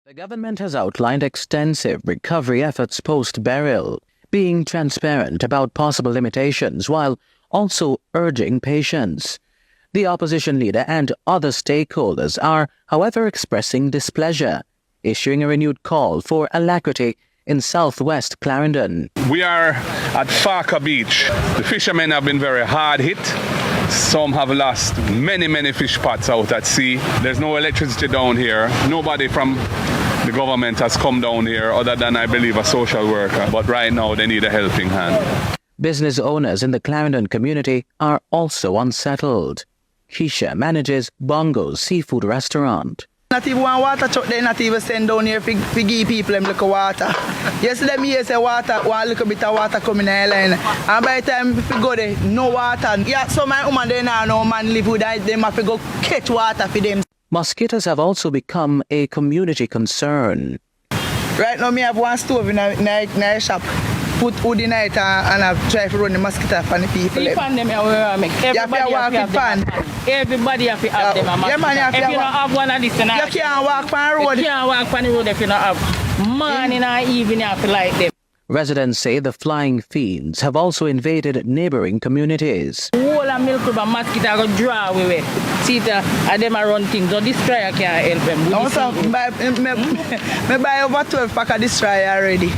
The government has outlined extensive recovery efforts post-Beryl, being transparent about possible limitations while also urging patience. The opposition leader and other stakeholders are, however, expressing displeasure, issuing a renewed call for alacrity in southwest Clarendon. We are at Farka Beach. The fishermen have been very hard hit. Some have lost many fish pots out at sea. There's no electricity down here. Nobody from the government has come down here other than, I believe, a social worker. But right now they need a helping hand. Business owners in the Clarendon community are also unsettled. Keisha manages Bongo's seafood restaurant. Not even one water truck, they not even send down here for give people them little water. Yesterday me say water, one little bit of water coming in the line. And by the time if we go there, no water. Yeah, so my woman they now no man live with that, they have to go catch water for them. Mosquitoes have also become a community concern. Right now me have one stove in a shop. Put wood in it and I've tried to run the mosquito for the people. Everybody have to have them. Yeah, man, if you don't have one of this, you can't walk on the road. You can't walk on the road if you don't have. Morning or evening you have to light them. Residents say the flying fiends have also invaded neighboring communities. Whole of milk rubber mosquito go draw away. See and them run things. So destroyer can't help them. Also, I buy over 12 pack of destroyer already.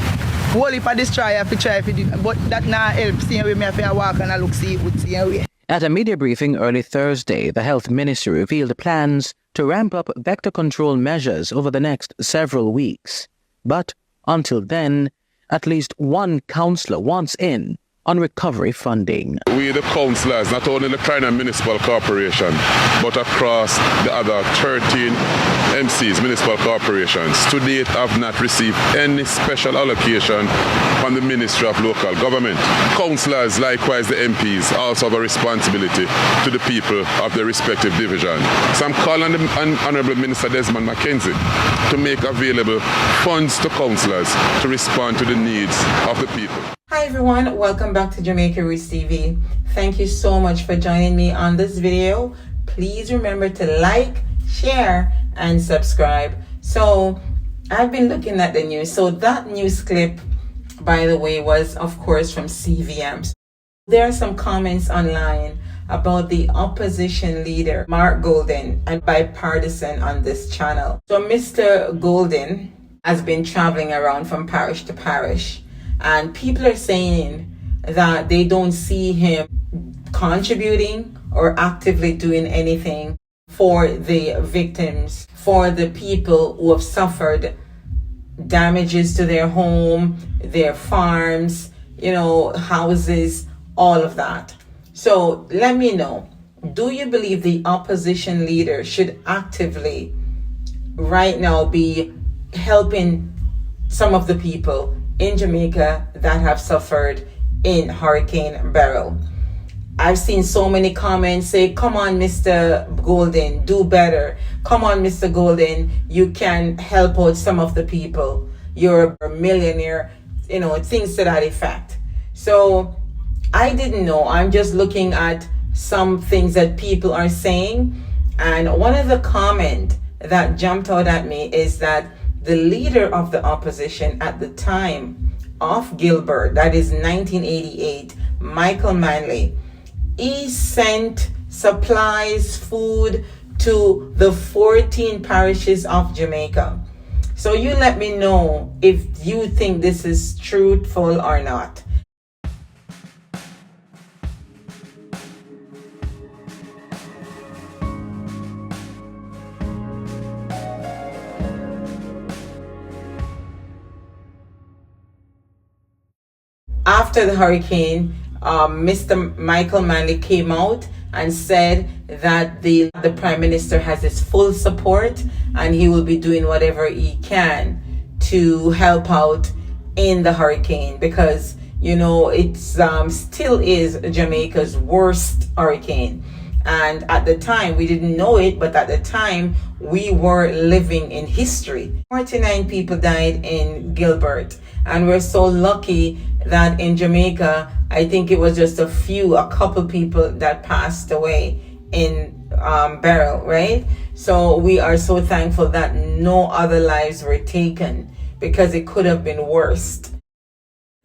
Whole heap of destroyer if you try to do, but that not help. See how me have to walk and I look see it. At a media briefing early Thursday, the health ministry revealed plans to ramp up vector control measures over the next several weeks. But until then, at least one councillor wants in on recovery funding. We, the councillors, not only the Clarendon Municipal Corporation, but across the other 13 MCs, municipal corporations, to date have not received any special allocation from the Ministry of Local Government. Councillors, likewise the MPs, also have a responsibility to the people of their respective division. So I'm calling on the Honourable Minister Desmond McKenzie to make available funds to councillors to respond to the needs of the people. Hi everyone, welcome back to Jamaica Roots TV. Thank you so much for joining me on this video. Please remember to like, share, and subscribe. So I've been looking at the news. So that news clip, by the way, was of course from CVM. There are some comments online about the opposition leader, Mark Golden, and bipartisan on this channel. So Mr. Golden has been traveling around from parish to parish, and people are saying that they don't see him contributing or actively doing anything for the victims, for the people who have suffered damages to their home, their farms, houses, all of that. So let me know, do you believe the opposition leader should actively right now be helping some of the people in Jamaica that have suffered in Hurricane Beryl? I've seen so many comments say, come on, Mr. Golden, do better. Come on, Mr. Golden, you can help out some of the people. You're a millionaire, things to that effect. So I didn't know. I'm just looking at some things that people are saying. And one of the comments that jumped out at me is that the leader of the opposition at the time of Gilbert, that is 1988, Michael Manley, he sent supplies, food to the 14 parishes of Jamaica. So you let me know if you think this is truthful or not. After the hurricane, Mr. Michael Manley came out and said that the Prime Minister has his full support and he will be doing whatever he can to help out in the hurricane, because it still is Jamaica's worst hurricane. And at the time, we didn't know it, but at the time, we were living in history. 49 people died in Gilbert, and we're so lucky that in Jamaica, I think it was just a couple people that passed away in Beryl, right? So we are so thankful that no other lives were taken, because it could have been worse.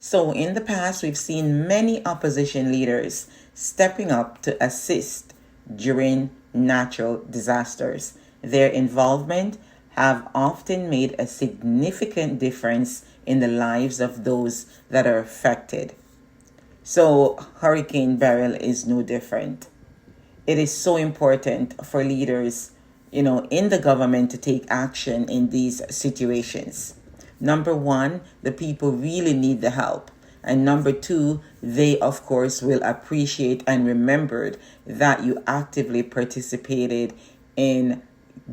So in the past, we've seen many opposition leaders stepping up to assist during natural disasters. Their involvement have often made a significant difference in the lives of those that are affected. So Hurricane Beryl is no different. It is so important for leaders, in the government to take action in these situations. Number one, the people really need the help. And number two, they, of course, will appreciate and remember that you actively participated in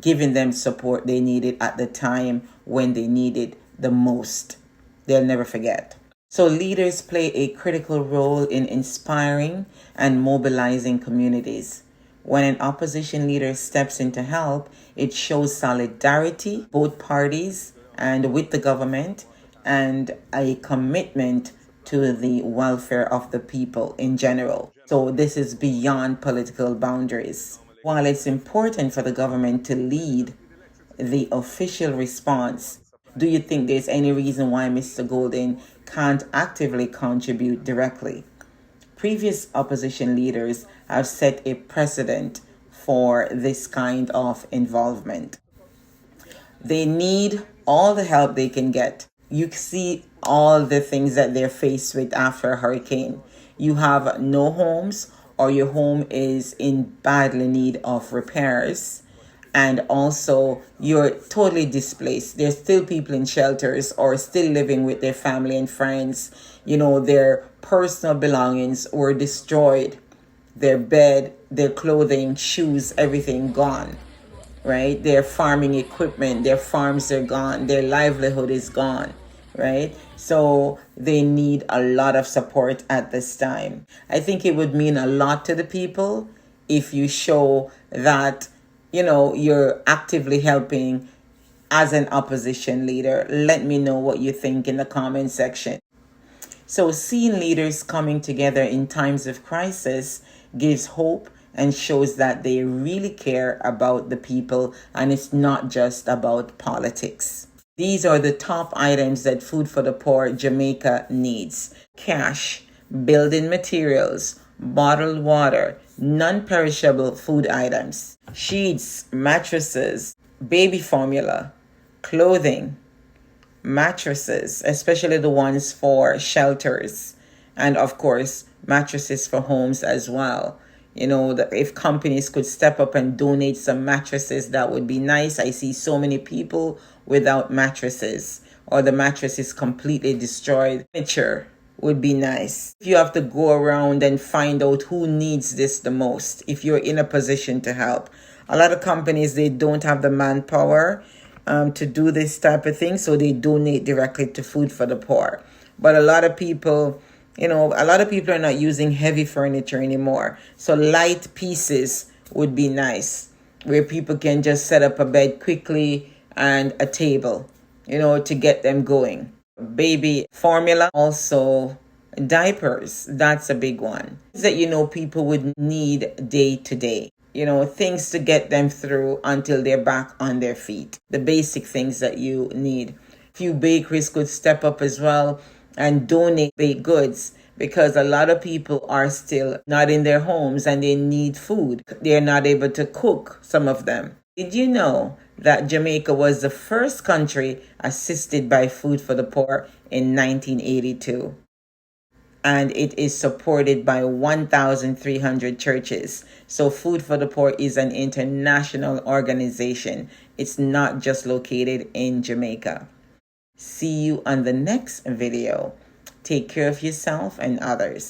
giving them support they needed at the time when they needed the most. They'll never forget. So leaders play a critical role in inspiring and mobilizing communities. When an opposition leader steps in to help, it shows solidarity, both parties and with the government, and a commitment to the welfare of the people in general. So this is beyond political boundaries. While it's important for the government to lead the official response, do you think there's any reason why Mr. Golden can't actively contribute directly? Previous opposition leaders have set a precedent for this kind of involvement. They need all the help they can get. You see all the things that they're faced with after a hurricane. You have no homes, or your home is in badly need of repairs, and also you're totally displaced. There's still people in shelters or still living with their family and friends. Their personal belongings were destroyed. Their bed, their clothing, shoes, everything gone, right? Their farming equipment, their farms are gone. Their livelihood is gone, right? So they need a lot of support at this time. I think it would mean a lot to the people if you show that, you're actively helping as an opposition leader. Let me know what you think in the comment section. So seeing leaders coming together in times of crisis gives hope and shows that they really care about the people, and it's not just about politics. These are the top items that Food for the Poor Jamaica needs: cash, building materials, bottled water, non-perishable food items, sheets, mattresses, baby formula, clothing, mattresses, especially the ones for shelters, and of course, mattresses for homes as well. If companies could step up and donate some mattresses, that would be nice. I see so many people without mattresses, or the mattress is completely destroyed. Furniture would be nice. If you have to go around and find out who needs this the most, if you're in a position to help. A lot of companies, they don't have the manpower to do this type of thing, so they donate directly to Food for the Poor. But a lot of people are not using heavy furniture anymore. So light pieces would be nice, where people can just set up a bed quickly and a table, to get them going. Baby formula, also diapers, that's a big one. That people would need day to day. Things to get them through until they're back on their feet. The basic things that you need. Few bakeries could step up as well and donate baked goods, because a lot of people are still not in their homes and they need food. They're not able to cook, some of them. Did you know that Jamaica was the first country assisted by Food for the Poor in 1982? And it is supported by 1,300 churches. So Food for the Poor is an international organization. It's not just located in Jamaica. See you on the next video. Take care of yourself and others.